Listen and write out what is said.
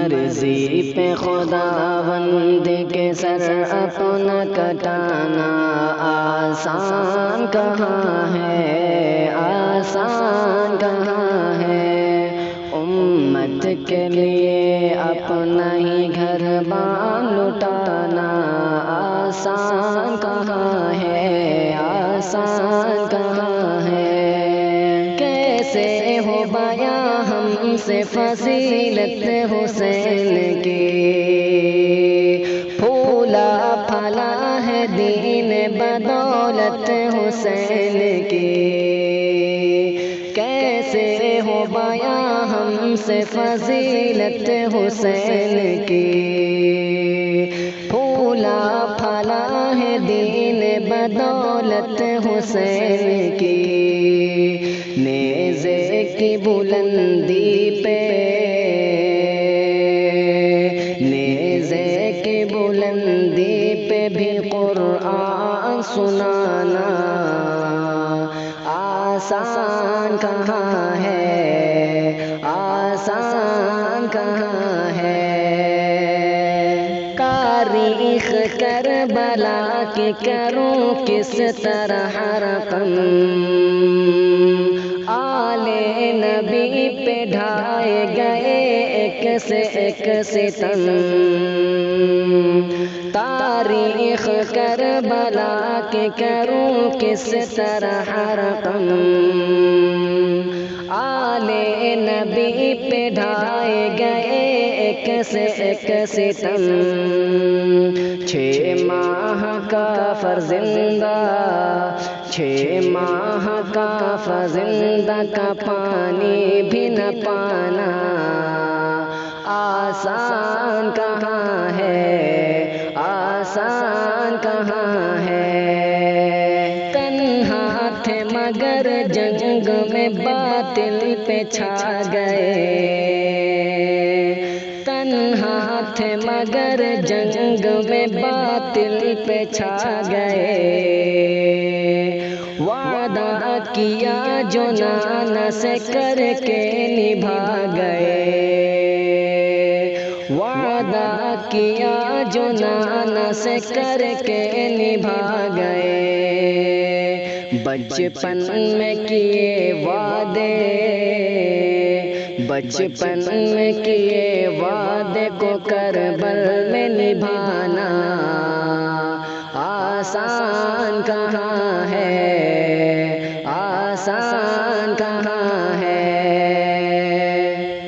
مرضی پہ خداوند کے سر اپنا کٹانا آسان کہاں ہے، آسان کہاں ہے۔ امت کے لیے اپنا ہی گھر بار لٹانا آسان کہاں ہے، آسان کہاں ہے۔ کیسے ہو بیاں ہم سے فضیلت حسین کی، پھولا پھلا ہے دین بدولت حسین کی۔ کیسے ہو بیاں ہم سے فضیلت حسین کی، پھولا پھلا ہے دین بدولت حسین کی۔ نیزے کی بلندی پہ، نیزے کی بلندی پہ بھی قرآن سنانا آسان کہاں ہے، آسان کہاں ہے۔ تاریخ کربلا کی کروں کس طرح رقم، آل نبی پہ ڈھائے گئے ایک سے ایک ستم۔ تاریخ کربلا کی کروں کس طرح رقم، آل نبی پہ ڈھائے گئے ایک سے ایک ستم۔ 6 ماہ کا فرزندہ، 6 ماہ کا فرزندہ کا پانی بھی نہ پانا آسان کہاں ہے، آسان کہاں ہے۔ تنہا تھے مگر جنگ میں باطل پہ چھا گئے، تنہا تھے مگر جنگ میں باطل پہ چھا گئے۔ وعدہ کیا جو نانا سے کر کے نبھا گئے، وعدہ کیا جو نانا سے کر کے نبھا گئے۔ بچپن میں کیے وعدے، بچپن میں کیے وعدے کو کربل میں نبھانا آسان کہاں